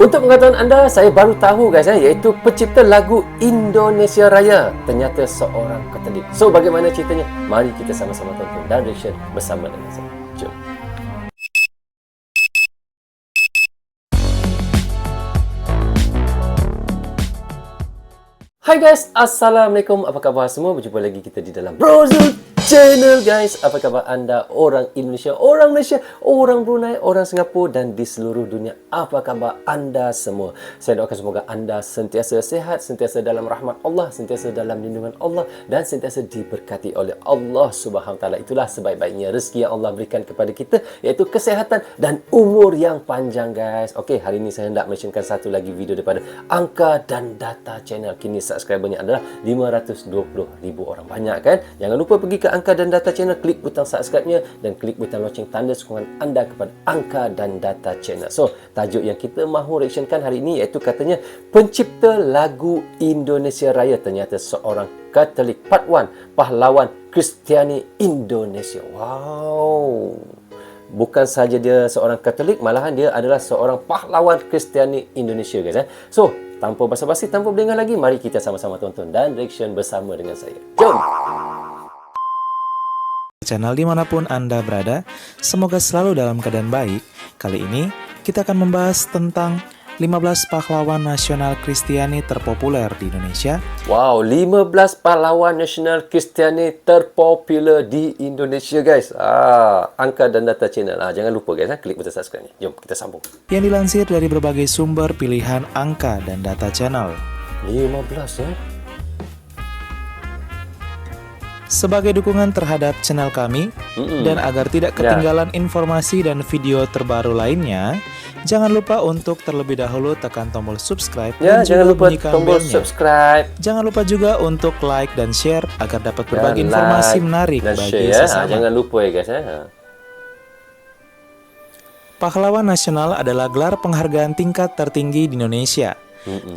Untuk pengetahuan anda, saya baru tahu guys, iaitu pencipta lagu Indonesia Raya ternyata seorang Katolik. So, bagaimana ceritanya? Mari kita sama-sama tonton dan reaction bersama dengan saya. Jom. Hai guys, Assalamualaikum. Apa khabar semua? Berjumpa lagi kita di dalam Brozul Channel guys. Apa khabar anda orang Indonesia, orang Malaysia, orang Brunei, orang Singapura dan di seluruh dunia? Apa khabar anda semua? Saya doakan semoga anda sentiasa sehat, sentiasa dalam rahmat Allah, sentiasa dalam lindungan Allah dan sentiasa diberkati oleh Allah Subhanahu Wa Taala. Itulah sebaik-baiknya rezeki yang Allah berikan kepada kita, iaitu kesehatan dan umur yang panjang guys. Okey, hari ini saya hendak mentionkan satu lagi video daripada Angka dan Data Channel. Kini subscribernya adalah 520,000 orang. Banyak kan? Jangan lupa pergi ke Angka dan Data Channel, klik butang subscribe-nya dan klik butang loceng tanda sokongan anda kepada Angka dan Data Channel. So, tajuk yang kita mahu reactionkan hari ini iaitu katanya pencipta lagu Indonesia Raya ternyata seorang Katolik. Part 1, pahlawan Kristiani Indonesia. Wow. Bukan saja dia seorang Katolik, malahan dia adalah seorang pahlawan Kristiani Indonesia guys. So, tanpa basa-basi, tanpa berdengar lagi, mari kita sama-sama tonton dan reaction bersama dengan saya. Jom! Channel dimanapun Anda berada, semoga selalu dalam keadaan baik. Kali ini kita akan membahas tentang 15 pahlawan nasional Kristiani terpopuler di Indonesia. Wow, 15 pahlawan nasional Kristiani terpopuler di Indonesia guys. Angka dan Data Channel. Jangan lupa guys, klik butang subscribe-nya. Jom kita sambung. Yang dilansir dari berbagai sumber pilihan Angka dan Data Channel. 15 ya. Sebagai dukungan terhadap channel kami, dan agar tidak ketinggalan informasi dan video terbaru lainnya, jangan lupa untuk terlebih dahulu tekan tombol subscribe dan jangan juga lupa bunyikan tombol belnya. subscribe. Jangan lupa juga untuk like dan share agar dapat berbagi informasi menarik dan bagi share, sesama. Jangan lupa ya guys. Pahlawan Nasional adalah gelar penghargaan tingkat tertinggi di Indonesia.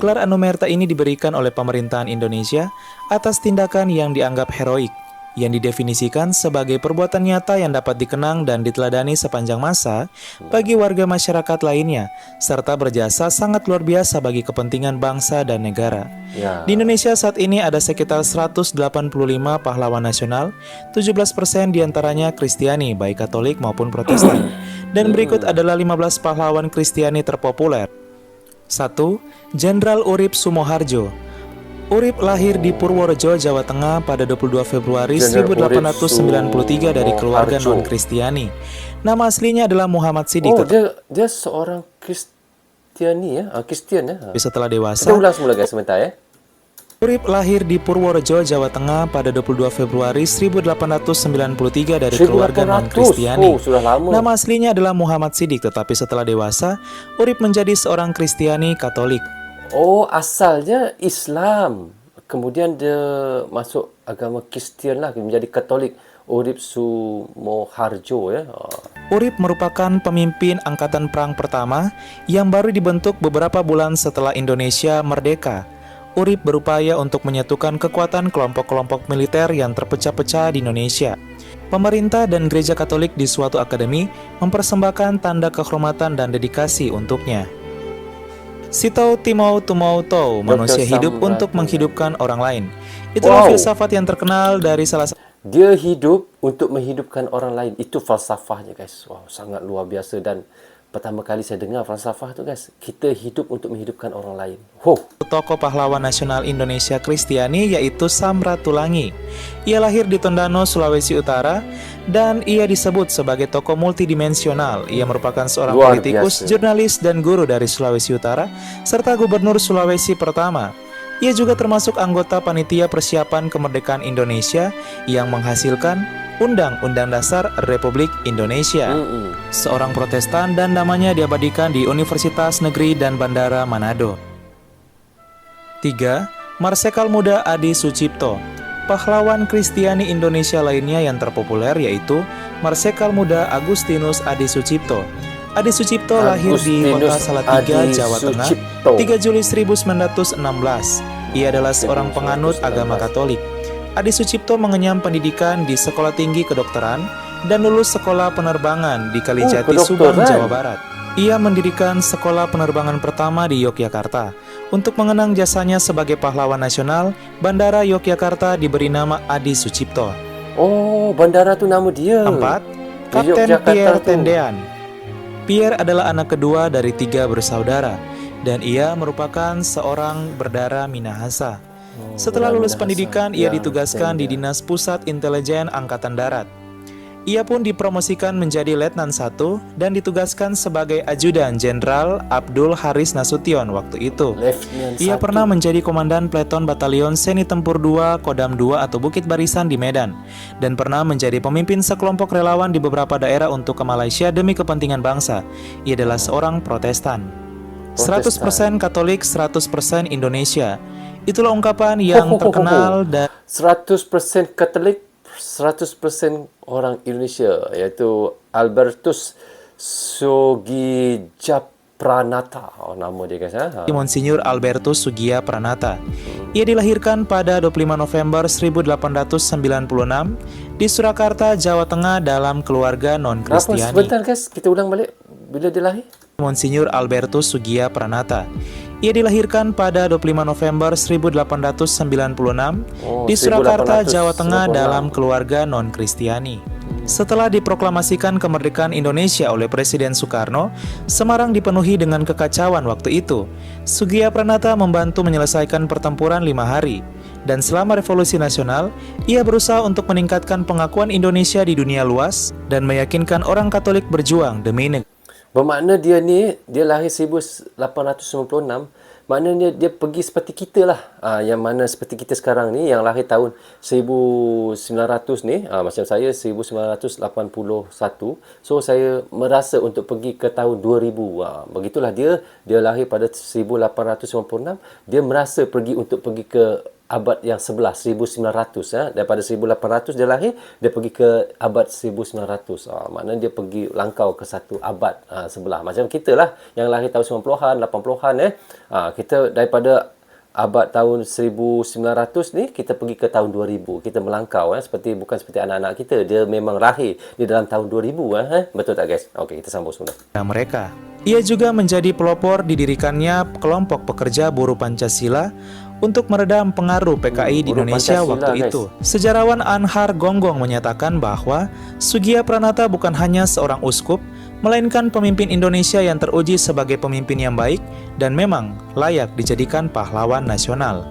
Gelar anumerta ini diberikan oleh pemerintahan Indonesia atas tindakan yang dianggap heroik, yang didefinisikan sebagai perbuatan nyata yang dapat dikenang dan diteladani sepanjang masa bagi warga masyarakat lainnya, serta berjasa sangat luar biasa bagi kepentingan bangsa dan negara. Di Indonesia saat ini ada sekitar 185 pahlawan nasional, 17% diantaranya Kristiani, baik Katolik maupun Protestan. Dan berikut adalah 15 pahlawan Kristiani terpopuler. 1. Jenderal Urip Sumoharjo. Urip lahir di Purworejo, Jawa Tengah pada 22 Februari 1893 dari keluarga non-Kristiani. Nama aslinya adalah Muhammad Siddiq. Oh, dia seorang Kristiani ya? Kristian ya? Setelah dewasa, kita ulang semula guys sebentar ya. Urip lahir di Purworejo, Jawa Tengah pada 22 Februari 1893 dari keluarga non-Kristiani. Oh, sudah lama. Nama aslinya adalah Muhammad Siddiq, tetapi setelah dewasa, Urip menjadi seorang Kristiani Katolik. Oh, asalnya Islam. Kemudian dia masuk agama Kristian lah, menjadi Katolik. Urip Sumoharjo ya. Urip merupakan pemimpin angkatan perang pertama yang baru dibentuk beberapa bulan setelah Indonesia merdeka. Urip berupaya untuk menyatukan kekuatan kelompok-kelompok militer yang terpecah-pecah di Indonesia. Pemerintah dan gereja Katolik di suatu akademi mempersembahkan tanda kehormatan dan dedikasi untuknya. Sito Timau Tumautou, manusia hidup untuk menghidupkan orang lain. Itulah filsafat yang terkenal dari salah satu. Dia hidup untuk menghidupkan orang lain. Itu falsafahnya guys. Wow, sangat luar biasa. Dan pertama kali saya dengar falsafah tu guys. Kita hidup untuk menghidupkan orang lain. Tokoh pahlawan nasional Indonesia Kristiani yaitu Samratulangi. Ia lahir di Tondano, Sulawesi Utara, dan ia disebut sebagai tokoh multidimensional. Ia merupakan seorang politikus, jurnalis, dan guru dari Sulawesi Utara, serta gubernur Sulawesi pertama. Ia juga termasuk anggota panitia persiapan kemerdekaan Indonesia yang menghasilkan Undang-Undang Dasar Republik Indonesia. Seorang Protestan dan namanya diabadikan di Universitas Negeri dan Bandara Manado. 3. Marsekal Muda Adi Sucipto. Pahlawan Kristiani Indonesia lainnya yang terpopuler yaitu Marsekal Muda Agustinus Adi Sucipto. Adi Sucipto lahir di kota Salatiga, Jawa Tengah, 3 Juli 1916. Ia adalah seorang penganut agama Katolik. Adi Sucipto mengenyam pendidikan di Sekolah Tinggi Kedokteran dan lulus sekolah penerbangan di Kalijati, kedokteran. Subang, Jawa Barat. Ia mendirikan sekolah penerbangan pertama di Yogyakarta. Untuk mengenang jasanya sebagai pahlawan nasional, Bandara Yogyakarta diberi nama Adi Sucipto. Oh, bandara tu nama dia. 4. Di Kapten Yogyakarta Pierre tu. Tendean. Pierre adalah anak kedua dari 3 bersaudara, dan ia merupakan seorang berdarah Minahasa. Setelah lulus Minahasa. pendidikan, ia Ya, ditugaskan di Tendean. Dinas Pusat Intelijen Angkatan Darat. Ia pun dipromosikan menjadi Letnan 1 dan ditugaskan sebagai Ajudan Jenderal Abdul Haris Nasution waktu itu. Letnan Ia 1. pernah menjadi Komandan Peleton Batalion Seni Tempur 2 Kodam 2 atau Bukit Barisan di Medan, dan pernah menjadi pemimpin sekelompok relawan di beberapa daerah untuk ke Malaysia demi kepentingan bangsa. Ia adalah seorang Protestan. 100% Katolik, 100% Indonesia. Itulah ungkapan yang terkenal dan 100% Katolik, 100% orang Indonesia, iaitu Albertus Sugijapranata. Oh, nama dia guys. Monsinyur Albertus Sugia Pranata. Ia dilahirkan pada 25 November 1896 di Surakarta, Jawa Tengah dalam keluarga Apa? non-Kristiani. Sebentar guys, kita ulang balik. Bila dia lahir? Monsinyur Albertus Sugia Pranata. Ia dilahirkan pada 25 November 1896 di Surakarta, Jawa Tengah dalam keluarga non-Kristiani. Setelah diproklamasikan kemerdekaan Indonesia oleh Presiden Soekarno, Semarang dipenuhi dengan kekacauan waktu itu. Sugia Pranata membantu menyelesaikan pertempuran 5 hari. Dan selama Revolusi Nasional, ia berusaha untuk meningkatkan pengakuan Indonesia di dunia luas dan meyakinkan orang Katolik berjuang demi negara. Bermakna dia ni, dia lahir 1896, maknanya dia pergi seperti kita lah. Yang mana seperti kita sekarang ni, yang lahir tahun 1900 ni, macam saya 1981. So, saya merasa untuk pergi ke tahun 2000. Begitulah dia lahir pada 1896. Dia merasa untuk pergi ke abad yang sebelah, 1900. Daripada 1800 dia lahir, dia pergi ke abad 1900. Maknanya dia pergi langkau ke satu abad sebelah. Macam kita lah, yang lahir tahun 90-an, 80-an. Kita daripada abad tahun 1900 ni, kita pergi ke tahun 2000. Kita melangkau, bukan seperti anak-anak kita. Dia memang lahir di dalam tahun 2000. Betul tak guys? Okey, kita sambung sebentar. Mereka. Ia juga menjadi pelopor didirikannya kelompok pekerja buruh Pancasila untuk meredam pengaruh PKI di Buruh Indonesia Pancasila, waktu guys. itu. Sejarawan Anhar Gonggong menyatakan bahwa Sugia Pranata bukan hanya seorang uskup, melainkan pemimpin Indonesia yang teruji sebagai pemimpin yang baik dan memang layak dijadikan pahlawan nasional.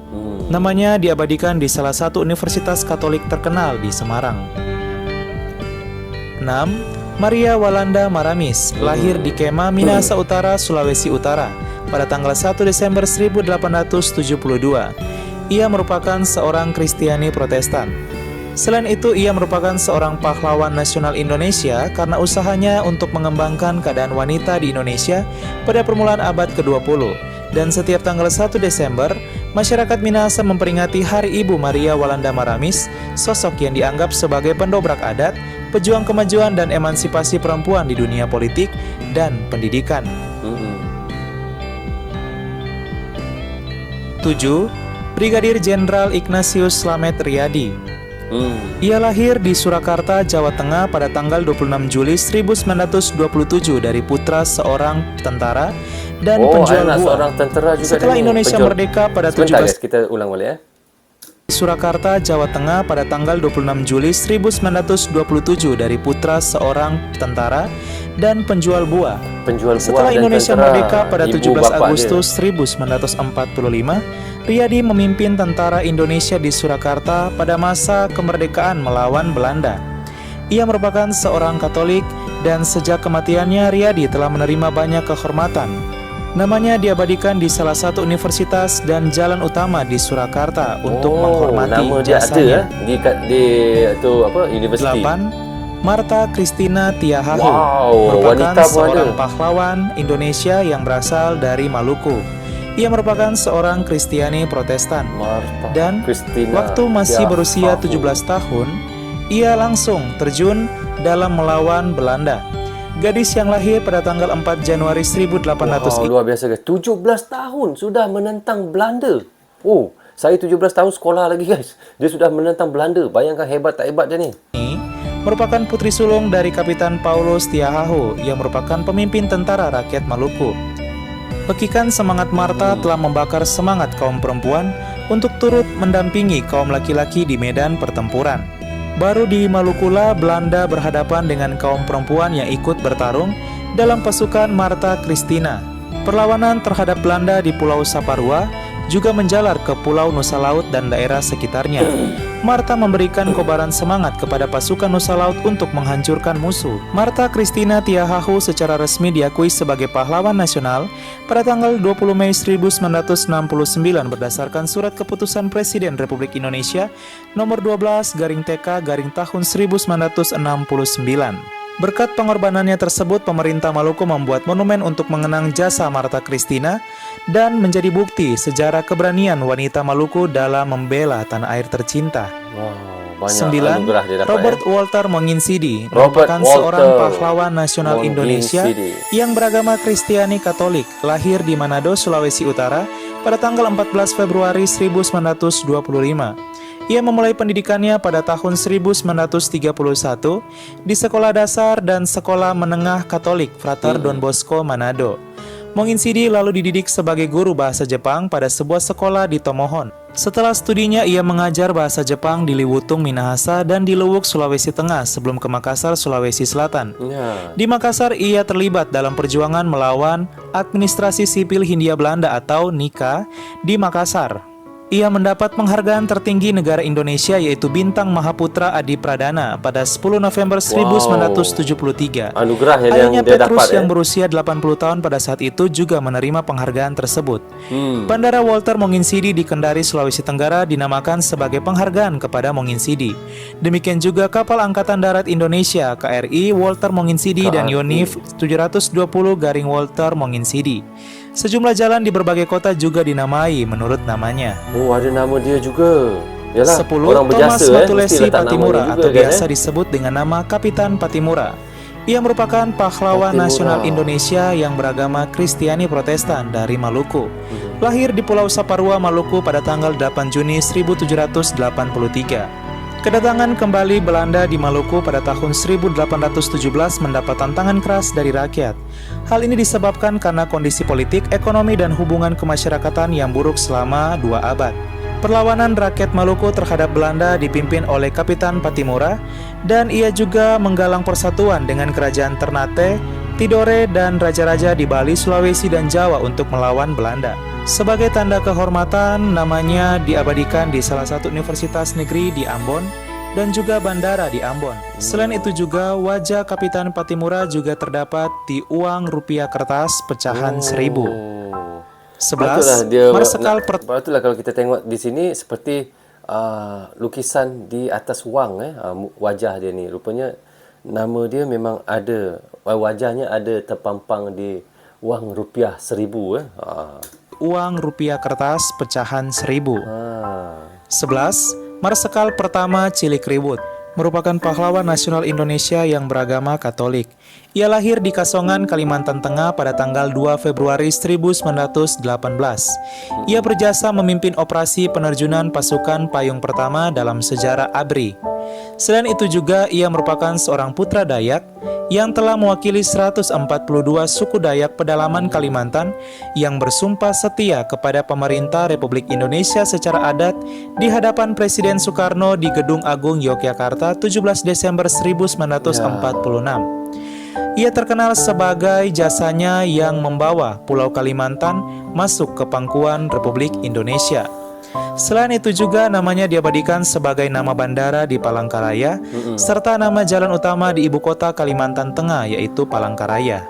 Namanya diabadikan di salah satu universitas Katolik terkenal di Semarang. 6. Maria Walanda Maramis, lahir di Kema, Minahasa Utara, Sulawesi Utara, pada tanggal 1 Desember 1872. Ia merupakan seorang Kristiani Protestan. Selain itu, ia merupakan seorang pahlawan nasional Indonesia karena usahanya untuk mengembangkan keadaan wanita di Indonesia pada permulaan abad ke-20. Dan setiap tanggal 1 Desember, masyarakat Minahasa memperingati Hari Ibu Maria Walanda Maramis, sosok yang dianggap sebagai pendobrak adat, pejuang kemajuan dan emansipasi perempuan di dunia politik dan pendidikan. 7. Brigadir Jenderal Ignatius Slamet Riyadi. Ia lahir di Surakarta, Jawa Tengah pada tanggal 26 Juli 1927 dari putra seorang tentara dan penjual anak buah. seorang tentera juga. Setelah Indonesia merdeka pada Sebentar 17 guys, kita ulang balik Surakarta, Jawa Tengah pada tanggal 26 Juli 1927 dari putra seorang tentara dan penjual buah. Setelah Indonesia merdeka pada 17 Agustus 1945, Riyadi memimpin tentara Indonesia di Surakarta pada masa kemerdekaan melawan Belanda. Ia merupakan seorang Katolik dan sejak kematiannya Riyadi telah menerima banyak kehormatan. Namanya diabadikan di salah satu universitas dan jalan utama di Surakarta untuk menghormati nama dia jasanya. ada di itu apa universiti. 8. Marta Christina Tiahahu, Wow, merupakan wanita pun seorang ada. pahlawan Indonesia yang berasal dari Maluku. Ia merupakan seorang Kristiani Protestan. Marta Dan Christina waktu masih berusia Tiahahu. 17 tahun, ia langsung terjun dalam melawan Belanda. Gadis yang lahir pada tanggal 4 Januari 1800 Wow, luar biasa guys. 17 tahun sudah menentang Belanda. Oh, saya 17 tahun sekolah lagi guys. Dia sudah menentang Belanda. Bayangkan hebat tak hebat dia ni. ini merupakan putri sulung dari Kapitan Paulus Tiahaho yang merupakan pemimpin tentara rakyat Maluku. Pekikan semangat Martha telah membakar semangat kaum perempuan untuk turut mendampingi kaum laki-laki di medan pertempuran. Baru di Malukula, Belanda berhadapan dengan kaum perempuan yang ikut bertarung dalam pasukan Martha Christina. Perlawanan terhadap Belanda di Pulau Saparua juga menjalar ke Pulau Nusa Laut dan daerah sekitarnya. Martha memberikan kobaran semangat kepada pasukan Nusa Laut untuk menghancurkan musuh. Martha Christina Tiahaho secara resmi diakui sebagai pahlawan nasional pada tanggal 20 Mei 1969 berdasarkan surat keputusan Presiden Republik Indonesia nomor 12/TK tahun 1969. Berkat pengorbanannya tersebut, pemerintah Maluku membuat monumen untuk mengenang jasa Martha Christina dan menjadi bukti sejarah keberanian wanita Maluku dalam membela tanah air tercinta. Wow, banyak 9. anugerah dia dapat, Robert Walter Monginsidi Robert merupakan Walter seorang pahlawan nasional Indonesia Monginsidi. yang beragama Kristiani Katolik, lahir di Manado, Sulawesi Utara pada tanggal 14 Februari 1925. Ia memulai pendidikannya pada tahun 1931 di Sekolah Dasar dan Sekolah Menengah Katolik Frater Don Bosco, Manado. Monginsidi lalu dididik sebagai guru bahasa Jepang pada sebuah sekolah di Tomohon. Setelah studinya, ia mengajar bahasa Jepang di Liwutung, Minahasa dan di Luwuk, Sulawesi Tengah sebelum ke Makassar, Sulawesi Selatan. Ya. Di Makassar, ia terlibat dalam perjuangan melawan administrasi sipil Hindia Belanda atau NIKA di Makassar. Ia mendapat penghargaan tertinggi negara Indonesia yaitu Bintang Mahaputra Adi Pradana pada 10 November 1973. Anugerah Ayahnya yang dia Petrus dapat, yang berusia 80 tahun pada saat itu juga menerima penghargaan tersebut. Bandara Walter Monginsidi di Kendari, Sulawesi Tenggara dinamakan sebagai penghargaan kepada Monginsidi. Demikian juga kapal Angkatan Darat Indonesia KRI Walter Monginsidi dan Yonif 720 Walter Monginsidi. Sejumlah jalan di berbagai kota juga dinamai menurut namanya. Oh, ada nama dia juga. Yalah, 10. orang Thomas berjasa Matulesi mesti letak Patimura namanya atau juga, biasa disebut dengan nama Kapitan Patimura. Ia merupakan pahlawan Patimura nasional Indonesia yang beragama Kristiani Protestan dari Maluku. Lahir di Pulau Saparua, Maluku pada tanggal 8 Juni 1783. Kedatangan kembali Belanda di Maluku pada tahun 1817 mendapat tantangan keras dari rakyat. Hal ini disebabkan karena kondisi politik, ekonomi, dan hubungan kemasyarakatan yang buruk selama 2 abad. Perlawanan rakyat Maluku terhadap Belanda dipimpin oleh Kapitan Patimura, dan ia juga menggalang persatuan dengan kerajaan Ternate, Tidore, dan raja-raja di Bali, Sulawesi, dan Jawa untuk melawan Belanda. Sebagai tanda kehormatan, namanya diabadikan di salah satu universitas negeri di Ambon dan juga bandara di Ambon. Selain itu juga wajah Kapitan Patimura juga terdapat di uang rupiah kertas pecahan 1000. 11. Marsekal Patutlah kalau kita tengok di sini seperti lukisan di atas wang wajah dia ni. Rupanya nama dia memang ada, wajahnya ada terpampang di wang rupiah 1000 uang rupiah kertas pecahan 1000. 11. Marsekal pertama Cilikriwut merupakan pahlawan nasional Indonesia yang beragama Katolik. Ia lahir di Kasongan, Kalimantan Tengah pada tanggal 2 Februari 1918. Ia berjasa memimpin operasi penerjunan pasukan payung pertama dalam sejarah ABRI. Selain itu juga ia merupakan seorang putra Dayak yang telah mewakili 142 suku Dayak pedalaman Kalimantan yang bersumpah setia kepada pemerintah Republik Indonesia secara adat di hadapan Presiden Soekarno di Gedung Agung Yogyakarta 17 Desember 1946. Ia terkenal sebagai jasanya yang membawa Pulau Kalimantan masuk ke pangkuan Republik Indonesia. Selain itu juga namanya diabadikan sebagai nama bandara di Palangkaraya serta nama jalan utama di ibu kota Kalimantan Tengah yaitu Palangkaraya.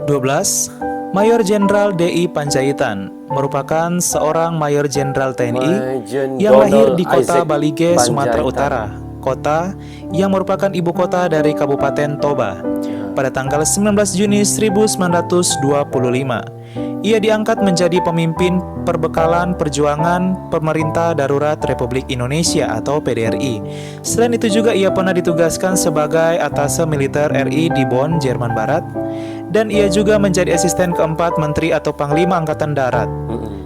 12. Mayor Jenderal D.I. Panjaitan merupakan seorang Mayor Jenderal TNI yang lahir di kota Balige, Sumatera Utara, kota yang merupakan ibu kota dari Kabupaten Toba. Pada tanggal 19 Juni 1925, ia diangkat menjadi pemimpin perbekalan perjuangan Pemerintah Darurat Republik Indonesia atau PDRI. Selain itu juga ia pernah ditugaskan sebagai atase militer RI di Bonn, Jerman Barat, dan ia juga menjadi asisten keempat Menteri atau Panglima Angkatan Darat.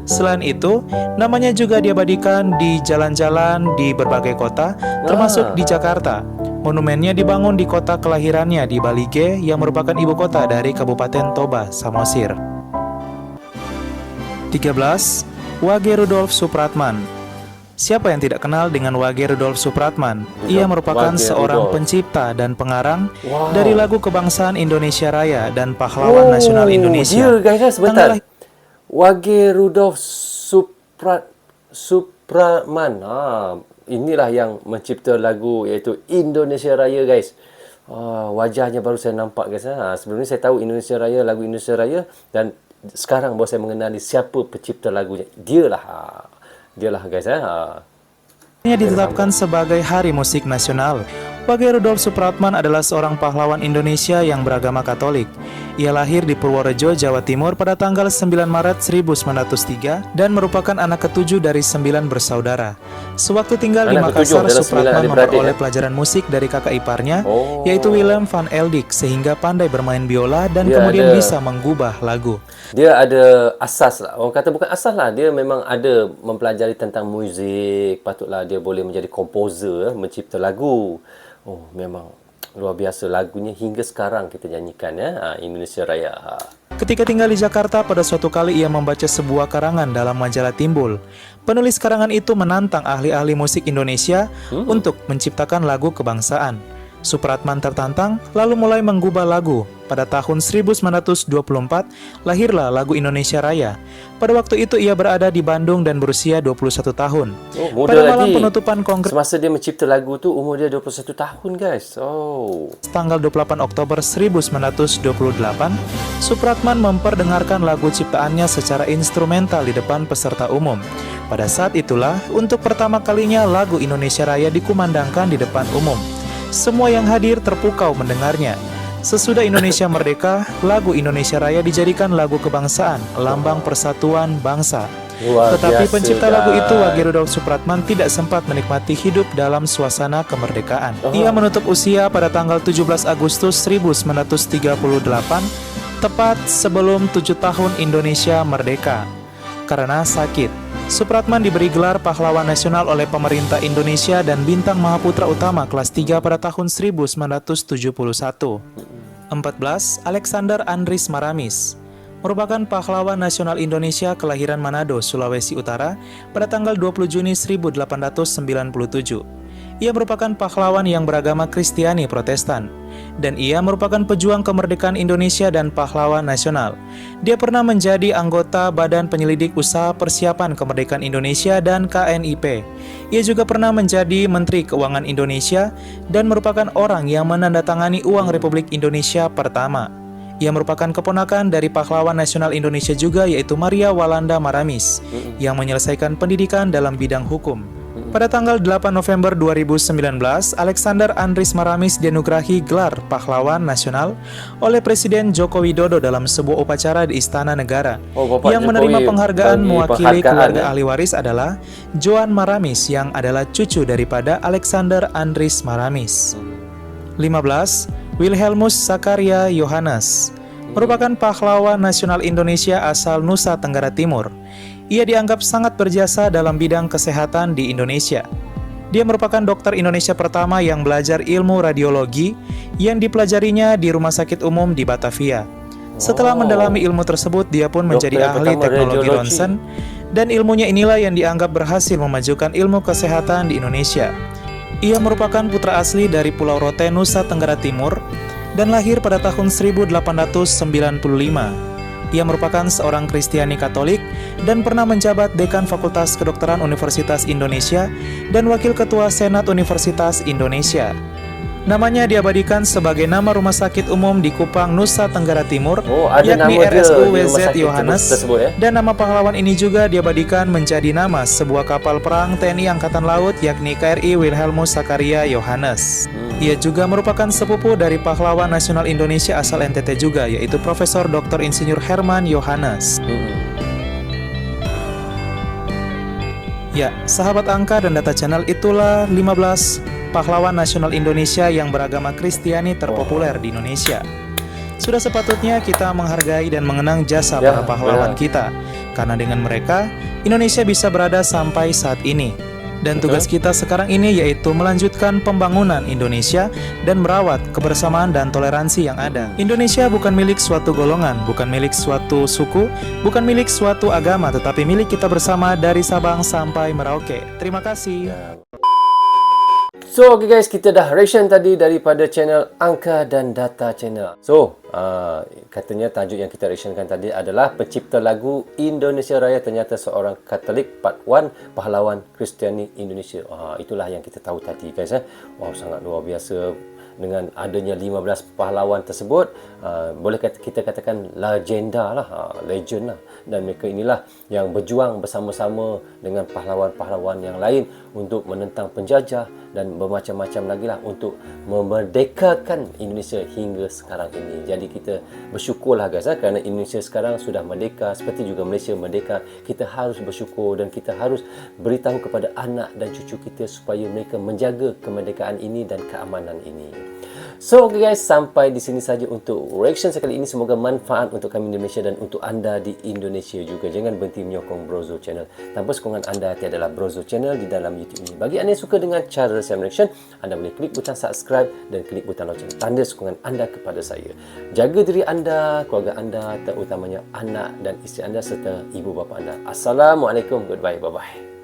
Selain itu, namanya juga diabadikan di jalan-jalan di berbagai kota, termasuk di Jakarta. Monumennya dibangun di kota kelahirannya di Balige yang merupakan ibu kota dari Kabupaten Toba, Samosir. 13. Wage Rudolf Supratman. Siapa yang tidak kenal dengan Wage Rudolf Supratman? Ia merupakan Wage seorang Rudolf. pencipta dan pengarang Wow. dari lagu kebangsaan Indonesia Raya dan pahlawan nasional Indonesia. Dia guys, sebentar. Tanggal Wage Rudolf Supratman. Inilah yang mencipta lagu iaitu Indonesia Raya guys. Wajahnya baru saya nampak guys. Sebelum ni saya tahu Indonesia Raya, lagu Indonesia Raya, dan sekarang baru saya mengenali siapa pencipta lagunya. Dialah guys. ditetapkan sebagai Hari Musik Nasional. Wage Rudolf Supratman adalah seorang pahlawan Indonesia yang beragama Katolik. Ia lahir di Purworejo, Jawa Timur pada tanggal 9 Maret 1903 dan merupakan anak ketujuh dari 9 bersaudara. Sewaktu tinggal di Anak Makassar, ketujuh dalam 9 Supratman adik-beradik, memperoleh ya? pelajaran musik dari kakak iparnya, Oh. yaitu Willem van Eldik, sehingga pandai bermain biola dan Dia kemudian ada- bisa mengubah lagu. Dia ada asas lah. Orang kata bukan asas lah. Dia memang ada mempelajari tentang muzik. Patutlah dia boleh menjadi komposer, mencipta lagu. Oh, memang luar biasa lagunya hingga sekarang kita nyanyikan ya. Indonesia Raya. Ketika tinggal di Jakarta, pada suatu kali ia membaca sebuah karangan dalam majalah Timbul. Penulis karangan itu menantang ahli-ahli musik Indonesia untuk menciptakan lagu kebangsaan. Supratman tertantang, lalu mulai mengubah lagu. Pada tahun 1924, lahirlah lagu Indonesia Raya. Pada waktu itu ia berada di Bandung dan berusia 21 tahun. Oh, muda Pada lagi. malam penutupan kongres Semasa dia mencipta lagu tu umur dia 21 tahun guys. Oh. tanggal 28 Oktober 1928, Supratman memperdengarkan lagu ciptaannya secara instrumental di depan peserta umum. Pada saat itulah, untuk pertama kalinya lagu Indonesia Raya dikumandangkan di depan umum. Semua yang hadir terpukau mendengarnya. Sesudah Indonesia merdeka, lagu Indonesia Raya dijadikan lagu kebangsaan, lambang persatuan bangsa. Luar Tetapi biasa, pencipta lagu itu, guys. Wage Rudolf Supratman, tidak sempat menikmati hidup dalam suasana kemerdekaan. Oh. Ia menutup usia pada tanggal 17 Agustus 1938, tepat sebelum 7 tahun Indonesia merdeka. Karena sakit, Supratman diberi gelar pahlawan nasional oleh pemerintah Indonesia dan bintang Mahaputra Utama kelas 3 pada tahun 1971. 14. Alexander Andris Maramis merupakan pahlawan nasional Indonesia kelahiran Manado, Sulawesi Utara pada tanggal 20 Juni 1897. Ia merupakan pahlawan yang beragama Kristiani Protestan, dan ia merupakan pejuang kemerdekaan Indonesia dan pahlawan nasional. Dia pernah menjadi anggota Badan Penyelidik Usaha Persiapan Kemerdekaan Indonesia dan KNIP. Ia juga pernah menjadi Menteri Keuangan Indonesia dan merupakan orang yang menandatangani Uang Republik Indonesia pertama. Ia merupakan keponakan dari pahlawan nasional Indonesia juga, yaitu Maria Walanda Maramis, yang menyelesaikan pendidikan dalam bidang hukum. Pada tanggal 8 November 2019, Alexander Andris Maramis dianugerahi gelar pahlawan nasional oleh Presiden Joko Widodo dalam sebuah upacara di Istana Negara. Oh, Bapak Yang Jokowi menerima penghargaan bagi mewakili penghargaan, keluarga ya? ahli waris adalah Joan Maramis, yang adalah cucu daripada Alexander Andris Maramis. 15. Wilhelmus Zakaria Yohanes merupakan pahlawan nasional Indonesia asal Nusa Tenggara Timur. Ia dianggap sangat berjasa dalam bidang kesehatan di Indonesia. Dia merupakan dokter Indonesia pertama yang belajar ilmu radiologi yang dipelajarinya di Rumah Sakit Umum di Batavia. Setelah Wow. mendalami ilmu tersebut, dia pun menjadi Dokter ahli pertama teknologi radiologi. ronsen, dan ilmunya inilah yang dianggap berhasil memajukan ilmu kesehatan di Indonesia. Ia merupakan putra asli dari Pulau Rote, Nusa Tenggara Timur, dan lahir pada tahun 1895. Ia merupakan seorang Kristiani Katolik dan pernah menjabat Dekan Fakultas Kedokteran Universitas Indonesia dan Wakil Ketua Senat Universitas Indonesia. Namanya diabadikan sebagai nama Rumah Sakit Umum di Kupang, Nusa Tenggara Timur, Oh, ada yakni nama dia di rumah RSUWZ sakit Yohanes, tersebut, ya? dan nama pahlawan ini juga diabadikan menjadi nama sebuah kapal perang TNI Angkatan Laut, yakni KRI Wilhelmus Zakaria Yohanes. Ia juga merupakan sepupu dari pahlawan nasional Indonesia asal NTT juga, yaitu Profesor Dr. Insinyur Herman Yohanes. Ya, sahabat angka dan data channel, itulah 15 pahlawan nasional Indonesia yang beragama Kristiani terpopuler di Indonesia. Sudah sepatutnya kita menghargai dan mengenang jasa Ya, para pahlawan benar. kita, karena dengan mereka Indonesia bisa berada sampai saat ini. Dan tugas kita sekarang ini yaitu melanjutkan pembangunan Indonesia dan merawat kebersamaan dan toleransi yang ada. Indonesia bukan milik suatu golongan, bukan milik suatu suku, bukan milik suatu agama, tetapi milik kita bersama dari Sabang sampai Merauke. Terima kasih. So, okay guys, kita dah reaction tadi daripada channel Angka dan Data Channel. So, katanya tajuk yang kita reactionkan tadi adalah pencipta lagu Indonesia Raya ternyata seorang Katolik Part 1 pahlawan Kristiani Indonesia. Itulah yang kita tahu tadi guys. Wow, sangat luar biasa. Dengan adanya 15 pahlawan tersebut, boleh kita katakan legenda lah, legend lah. Dan mereka inilah yang berjuang bersama-sama dengan pahlawan-pahlawan yang lain untuk menentang penjajah dan bermacam-macam lagi lah untuk memerdekakan Indonesia hingga sekarang ini. Jadi kita bersyukurlah guys, kerana Indonesia sekarang sudah merdeka, seperti juga Malaysia merdeka. Kita harus bersyukur dan kita harus beritahu kepada anak dan cucu kita supaya mereka menjaga kemerdekaan ini dan keamanan ini. So, okay guys, sampai di sini saja untuk reaction sekali ini. Semoga manfaat untuk kami di Malaysia dan untuk anda di Indonesia juga. Jangan berhenti menyokong Brozo Channel. Tanpa sokongan anda, tiadalah Brozo Channel di dalam YouTube ini. Bagi anda yang suka dengan cara saya reaction, anda boleh klik butang subscribe dan klik butang lonceng. Tanda sokongan anda kepada saya. Jaga diri anda, keluarga anda, terutamanya anak dan isteri anda serta ibu bapa anda. Assalamualaikum. Goodbye. Bye-bye.